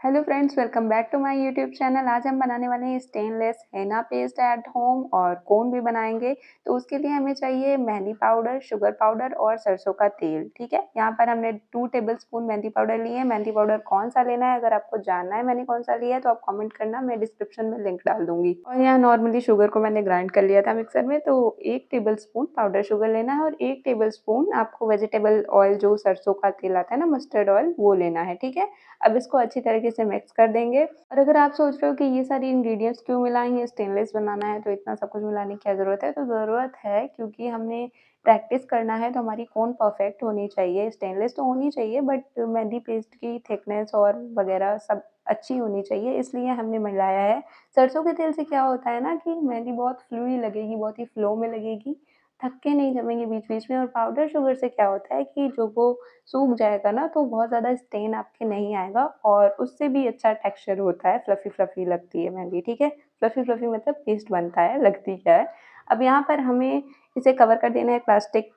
Hello friends, welcome back to my YouTube channel. आज हम बनाने वाले हैं stainless henna paste at home और कोन भी बनाएंगे। तो उसके लिए हमें चाहिए मेहंदी पाउडर, शुगर पाउडर और सरसों का तेल। ठीक है, यहाँ पर हमने 2 टेबलस्पून मेहंदी पाउडर लिए हैं। मेहंदी पाउडर कौन सा लेना है, अगर आपको जानना है मैंने कौन सा लिया है तो आप कमेंट करना, मैं डिस्क्रिप्शन में लिंक डाल दूंगी। और यहाँ नॉर्मली शुगर को मैंने ग्राइंड कर लिया था मिक्सर में। तो 1 टेबलस्पून पाउडर शुगर लेना है और 1 टेबलस्पून आपको वेजिटेबल ऑयल, जो सरसों का तेल आता है ना, मस्टर्ड ऑयल, वो लेना है। ठीक है, अब इसको अच्छी तरीके से मिक्स कर देंगे। और अगर आप सोच रहे हो कि ये सारी इंग्रेडिएंट्स क्यों मिलाएंगे, स्टेनलेस बनाना है तो इतना सब कुछ मिलाने की क्या ज़रूरत है, तो ज़रूरत है क्योंकि हमने प्रैक्टिस करना है, तो हमारी कोन परफेक्ट होनी चाहिए। स्टेनलेस तो होनी चाहिए बट मेहंदी पेस्ट की थिकनेस और वगैरह सब अच्छी होनी चाहिए, इसलिए हमने मिलाया है। सरसों के तेल से क्या होता है ना कि मेहंदी बहुत फ्लूई लगेगी, बहुत ही फ्लो में लगेगी, थक्के नहीं जमेंगे बीच-बीच में। और पाउडर शुगर से क्या होता है कि जो वो सूख जाएगा ना तो बहुत ज़्यादा स्टेन आपके नहीं आएगा और उससे भी अच्छा टेक्सचर होता है, फ्लफ़ी-फ्लफ़ी लगती है मेहंदी। ठीक है, फ्लफ़ी-फ्लफ़ी मतलब पेस्ट बनता है, लगती क्या है। अब यहाँ पर हमें इसे कवर कर देना है प्लास्टिक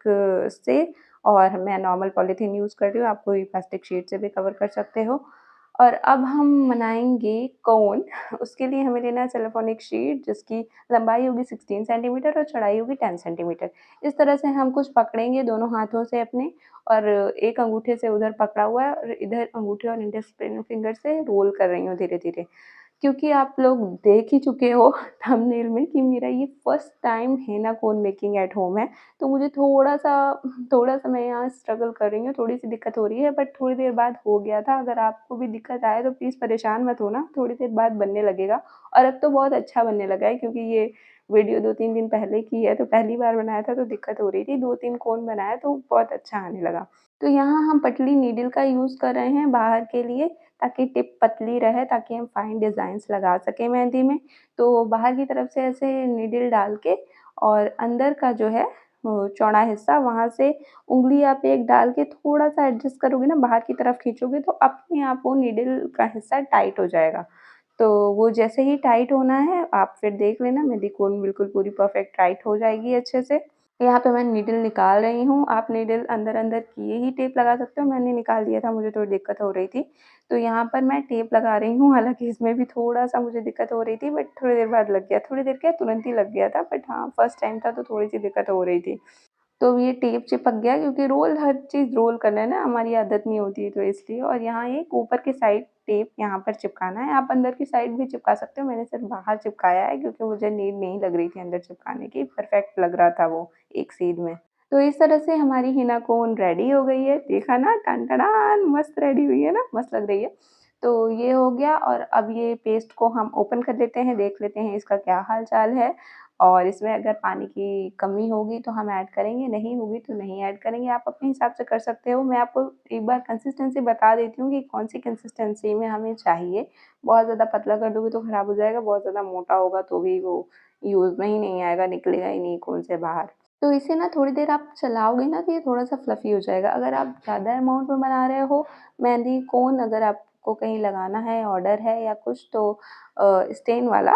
से, और मैं नॉर्मल पॉलीथीन यूज़ कर रही हूँ, आप कोई प्लास्टिक शीट से भी कवर कर सकते हो। और अब हम बनाएँगे कोन। उसके लिए हमें लेना है सेलोफ़ोनिक शीट, जिसकी लंबाई होगी 16 सेंटीमीटर और चौड़ाई होगी 10 सेंटीमीटर। इस तरह से हम कुछ पकड़ेंगे दोनों हाथों से अपने, और एक अंगूठे से उधर पकड़ा हुआ है और इधर अंगूठे और इंडेक्स फिंगर से रोल कर रही हूँ धीरे-धीरे। क्योंकि आप लोग देख ही चुके हो थंबनेल में कि मेरा ये first time henna cone making at home है, तो मुझे थोड़ा-सा मैं यहाँ स्ट्रगल कर रही हूँ, थोड़ी-सी दिक्कत हो रही है, बट थोड़ी देर बाद हो गया था। अगर आपको भी दिक्कत आए तो प्लीज़ परेशान मत होना, थोड़ी देर बाद बनने लगेगा। और अब तो बहुत अच्छा बनने लगा है, क्योंकि ये वीडियो 2-3 दिन पहले की है, तो पहली बार बनाया था तो दिक्कत हो रही थी, 2-3 कोन बनाया तो बहुत अच्छा आने लगा। तो यहाँ हम पतली नीडल का यूज़ कर रहे हैं बाहर के लिए, ताकि टिप पतली रहे, ताकि हम फाइन डिज़ाइन्स लगा सकें मेहंदी में। तो बाहर की तरफ से ऐसे नीडल डाल के, और अंदर का जो है चौड़ा हिस्सा, वहाँ से उँगली आप एक डाल के थोड़ा-सा एडजस्ट करोगे ना, बाहर की तरफ खींचोगे तो अपने आप वो नीडल का हिस्सा टाइट हो जाएगा। तो वो जैसे ही टाइट होना है आप फिर देख लेना, मेरी कोन बिल्कुल पूरी परफेक्ट टाइट हो जाएगी अच्छे से। यहाँ पे मैं नीडल निकाल रही हूँ, आप नीडल अंदर-अंदर किए ही टेप लगा सकते हो, मैंने निकाल दिया था, मुझे थोड़ी दिक्कत हो रही थी। तो यहाँ पर मैं टेप लगा रही हूँ, हालाँकि इसमें भी थोड़ा-सा मुझे दिक्कत हो रही थी, बट थोड़ी देर बाद लग गया। थोड़ी देर क्या, तुरंत ही लग गया था, बट हाँ, फर्स्ट टाइम था तो थोड़ी-सी दिक्कत हो रही थी। तो ये टेप चिपक गया, क्योंकि रोल हर चीज़ रोल करना है ना, हमारी आदत नहीं होती है तो इसलिए। और यहाँ एक ऊपर की साइड टेप यहाँ पर चिपकाना है, आप अंदर की साइड भी चिपका सकते हो, मैंने सिर्फ बाहर चिपकाया है क्योंकि मुझे नीड नहीं लग रही थी अंदर चिपकाने की, परफेक्ट लग रहा था वो एक सीध में। तो इस तरह से हमारी हिना कोन रेडी हो गई है, देखा ना, टन-टनान, मस्त रेडी हुई है ना, मस्त लग रही है। तो ये हो गया, और अब ये पेस्ट को हम ओपन कर लेते हैं, देख लेते हैं इसका क्या हाल-चाल है। और इसमें अगर पानी की कमी होगी तो हम ऐड करेंगे, नहीं होगी तो नहीं ऐड करेंगे, आप अपने हिसाब से कर सकते हो। मैं आपको एक बार कंसिस्टेंसी बता देती हूँ कि कौन-सी कंसिस्टेंसी में हमें चाहिए। बहुत ज़्यादा पतला कर दोगे तो ख़राब हो जाएगा, बहुत ज़्यादा मोटा होगा तो भी वो यूज़ में ही नहीं आएगा, निकलेगा ही नहीं कोन से बाहर। तो इसे ना थोड़ी देर आप चलाओगे ना तो ये थोड़ा-सा फ्लफ़ी हो जाएगा। अगर आप ज़्यादा अमाउंट में बना रहे हो मेहंदी कोन, अगर आपको कहीं लगाना है, ऑर्डर है या कुछ, तो स्टेन वाला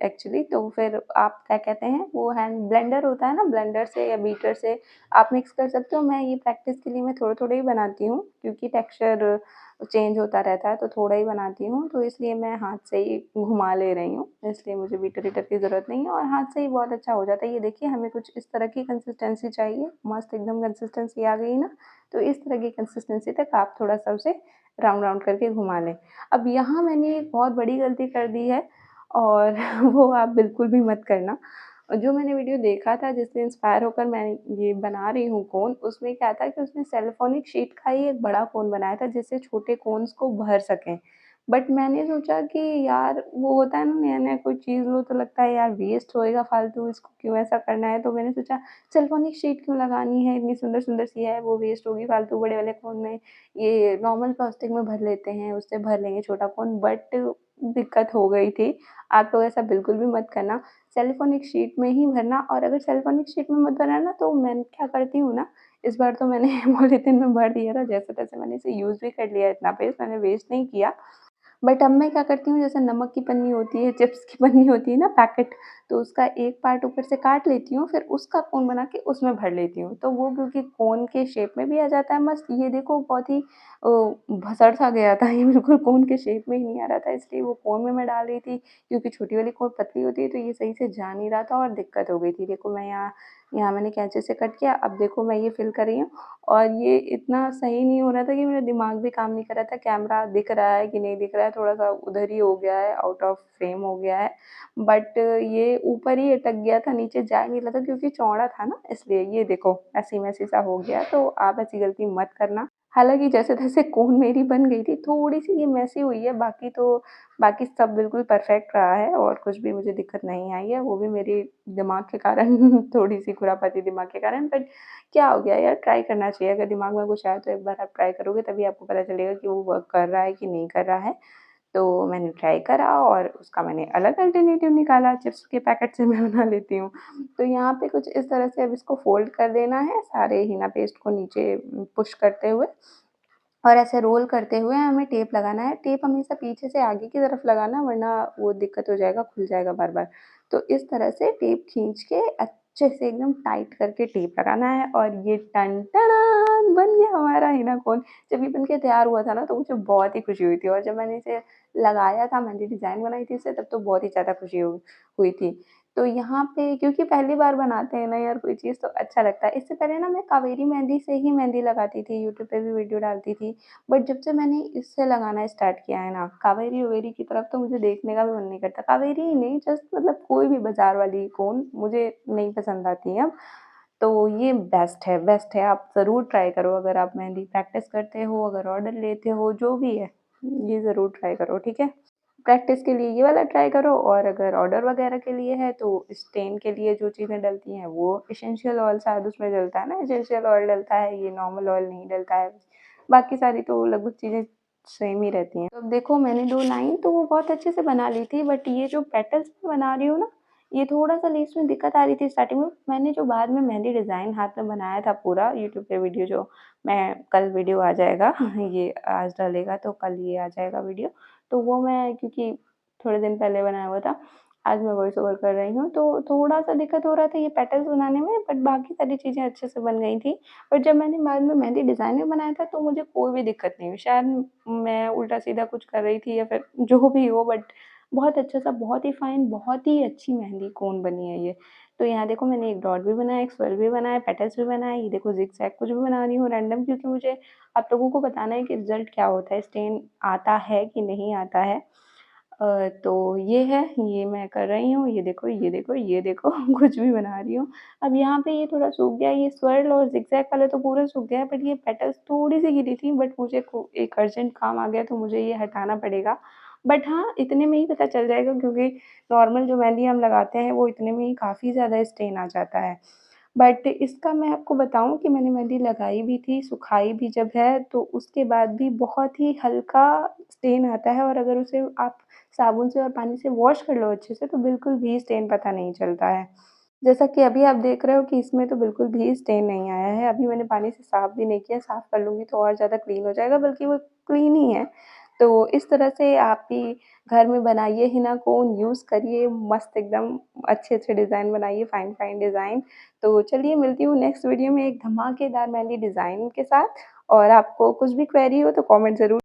एक्चुअली, तो फिर आप क्या कहते हैं, वो हैंड ब्लेंडर होता है ना, ब्लेंडर से या बीटर से आप मिक्स कर सकते हो। मैं ये प्रैक्टिस के लिए मैं थोड़े-थोड़े ही बनाती हूँ, क्योंकि टेक्सचर चेंज होता रहता है तो थोड़ा ही बनाती हूँ, तो इसलिए मैं हाथ से ही घुमा ले रही हूँ, इसलिए मुझे बीटर-वीटर की ज़रूरत नहीं है और हाथ से ही बहुत अच्छा हो जाता है। ये देखिए, हमें कुछ इस तरह की कंसिस्टेंसी चाहिए, मस्त एकदम कंसिस्टेंसी आ गई ना, तो इस तरह की कंसिस्टेंसी तक आप थोड़ा-सा उसे राउंड-राउंड करके घुमा लें। अब यहाँ मैंने एक बहुत बड़ी गलती कर दी है, और वो आप बिल्कुल भी मत करना। जो मैंने वीडियो देखा था जिससे इंस्पायर होकर मैं ये बना रही हूँ कोन, उसमें क्या था कि उसने सेलोफ़ोनिक शीट का ही एक बड़ा कोन बनाया था जिससे छोटे कोन्स को भर सकें। बट मैंने सोचा कि यार, वो होता है ना, नया-नया कोई चीज़ लो तो लगता है यार वेस्ट होएगा फालतू, इसको क्यों ऐसा करना है, तो मैंने सोचा सेलोफ़ोनिक शीट क्यों लगानी है, इतनी सुंदर-सुंदर सी है, वो वेस्ट होगी फालतू बड़े वाले कोन में। ये नॉर्मल प्लास्टिक में भर लेते हैं, उससे भर लेंगे छोटा कोन, बट दिक्कत हो गई थी। आप लोग ऐसा बिल्कुल भी मत करना, सेलोफ़ोनिक शीट में ही भरना। और अगर सेलोफ़ोनिक शीट में मत भरना ना, तो मैं क्या करती हूँ ना, इस बार तो मैंने पॉलीथीन में भर दिया था, जैसे-तैसे मैंने इसे यूज़ भी कर लिया, इतना पेस्ट मैंने वेस्ट नहीं किया। बट अब मैं क्या करती हूँ, जैसे नमक की पन्नी होती है, चिप्स की पन्नी होती है ना पैकेट, तो उसका एक पार्ट ऊपर से काट लेती हूँ, फिर उसका कोन बना के उसमें भर लेती हूँ। तो वो क्योंकि कोन के शेप में भी आ जाता है मस्त, ये देखो बहुत ही भसड़-सा गया था ये बिल्कुल कोन के शेप में ही नहीं आ रहा था, इसलिए वो कोन में मैं डाल रही थी, क्योंकि छोटी वाली कोन पतली होती है तो ये सही से जा नहीं रहा था और दिक्कत हो गई थी। देखो मैं यहाँ यहाँ मैंने कैंची से कट किया, अब देखो मैं ये फिल कर रही हूँ और ये इतना सही नहीं हो रहा था कि मेरा दिमाग भी काम नहीं कर रहा था, कैमरा दिख रहा है कि नहीं दिख रहा है, थोड़ा-सा उधर ही हो गया है, आउट ऑफ फ्रेम हो गया है। बट ये ऊपर ही अटक गया था, नीचे जा नहीं रहा था क्योंकि चौड़ा था ना इसलिए। ये देखो मेसी-मेसी सा हो गया, तो आप ऐसी गलती मत करना। हालाँकि जैसे-तैसे कोन मेरी बन गई थी, थोड़ी-सी ये मेसी हुई है, बाकी सब बिल्कुल परफेक्ट रहा है और कुछ भी मुझे दिक्कत नहीं आई है, वो भी मेरे दिमाग के कारण थोड़ी-सी खुरापाती दिमाग के कारण। बट क्या हो गया यार, ट्राई करना चाहिए, अगर दिमाग में कुछ आया तो एक बार आप ट्राई करोगे तभी आपको पता चलेगा कि वो वर्क कर रहा है कि नहीं कर रहा है। तो मैंने ट्राई करा और उसका मैंने अलग अल्टरनेटिव निकाला, चिप्स के पैकेट से मैं बना लेती हूँ। तो यहाँ पे कुछ इस तरह से अब इसको फ़ोल्ड कर देना है, सारे हिना पेस्ट को नीचे पुश करते हुए और ऐसे रोल करते हुए हमें टेप लगाना है। टेप हमेशा पीछे से आगे की तरफ लगाना, वरना वो दिक्कत हो जाएगा, खुल जाएगा बार-बार। तो इस तरह से टेप खींच के अच्छे से एकदम टाइट करके टेप लगाना है और ये टन-टनान बन गया हमारा हिना कोन। जब ये बन के तैयार हुआ था ना तो मुझे बहुत ही खुशी हुई थी और जब मैंने इसे लगाया था, मेहंदी डिज़ाइन बनाई थी इससे, तब तो बहुत ही ज़्यादा खुशी हुई थी। तो यहाँ पे क्योंकि पहली बार बनाते हैं ना यार कोई चीज़, तो अच्छा लगता है। इससे पहले ना मैं कावेरी मेहंदी से ही मेहंदी लगाती थी, यूट्यूब पे भी वीडियो डालती थी। बट जब से मैंने इससे लगाना स्टार्ट किया है ना, कावेरी-ओवेरी की तरफ तो मुझे देखने का भी मन नहीं करता। कावेरी ही नहीं, जस्ट मतलब कोई भी बाज़ार वाली कोन मुझे नहीं पसंद आती है अब। तो ये बेस्ट है, आप ज़रूर ट्राई करो, अगर आप मेहंदी प्रैक्टिस करते हो, अगर ऑर्डर लेते हो, जो भी है, ये ज़रूर ट्राई करो, ठीक है? प्रैक्टिस के लिए ये वाला ट्राई करो और अगर ऑर्डर वगैरह के लिए है तो स्टेन के लिए जो चीज़ें डलती हैं वो एसेंशियल ऑयल शायद उसमें डलता है ना, एसेंशियल ऑयल डलता है, ये नॉर्मल ऑयल नहीं डलता है। बाकी सारी तो लगभग चीज़ें सेम ही रहती हैं। तो अब देखो मैंने 2 लाइन तो वो बहुत अच्छे से बना ली थी, बट ये जो पेटल्स मैं बना रही हूँ ना, ये थोड़ा-सा लेस में दिक्कत आ रही थी स्टार्टिंग में। मैंने जो बाद में मेहंदी डिज़ाइन हाथ में बनाया था पूरा, यूट्यूब पे वीडियो जो मैं कल वीडियो आ जाएगा ये आज डलेगा तो कल ये आ जाएगा वीडियो। तो वो मैं क्योंकि थोड़े दिन पहले बनाया हुआ था, आज मैं वॉइस ओवर कर रही हूँ, तो थोड़ा-सा दिक्कत हो रहा था ये पेटल्स बनाने में, बट बाकी सारी चीज़ें अच्छे से बन गई थी। बट जब मैंने बाद में मेहंदी डिज़ाइन में बनाया था तो मुझे कोई भी दिक्कत नहीं हुई। शायद मैं उल्टा-सीधा कुछ कर रही थी या फिर जो भी हो, बट बहुत अच्छा-सा, बहुत ही फाइन, बहुत ही अच्छी मेहंदी कोन बनी है ये। तो यहाँ देखो मैंने एक डॉट भी बनाया, एक स्वर्ल भी बनाया, पेटल्स भी बनाए, ये देखो ज़िगज़ैग कुछ भी बना रही हूँ रैंडम, क्योंकि मुझे आप लोगों को बताना है कि रिज़ल्ट क्या होता है, स्टेन आता है कि नहीं आता है। तो ये है, ये मैं कर रही हूँ, ये देखो, ये देखो, ये देखो कुछ भी बना रही हूँ। अब यहाँ पे ये थोड़ा सूख गया, ये स्वर्ल और ज़िगज़ैग वाला तो पूरा सूख गया है, बट ये पेटल्स थोड़ी-सी गिरी थी, बट मुझे को एक अर्जेंट काम आ गया तो मुझे ये हटाना पड़ेगा। बट हाँ, इतने में ही पता चल जाएगा क्योंकि नॉर्मल जो मेहंदी हम लगाते हैं वो इतने में ही काफ़ी ज़्यादा स्टेन आ जाता है। बट इसका मैं आपको बताऊँ कि मैंने मेहंदी लगाई भी थी, सुखाई भी जब है, तो उसके बाद भी बहुत ही हल्का स्टेन आता है और अगर उसे आप साबुन से और पानी से वॉश कर लो अच्छे से, तो बिल्कुल भी स्टेन पता नहीं चलता है। जैसा कि अभी आप देख रहे हो कि इसमें तो बिल्कुल भी स्टेन नहीं आया है, अभी मैंने पानी से साफ़ भी नहीं किया, साफ़ कर लूँगी तो और ज़्यादा क्लीन हो जाएगा, बल्कि वो क्लीन ही है। तो इस तरह से आप भी घर में बनाइए हिना कोन, यूज़ करिए, मस्त एकदम अच्छे-अच्छे डिज़ाइन बनाइए, फाइन-फाइन डिज़ाइन। तो चलिए मिलती हूँ नेक्स्ट वीडियो में एक धमाकेदार मेहंदी डिज़ाइन के साथ और आपको कुछ भी क्वेरी हो तो कमेंट ज़रूर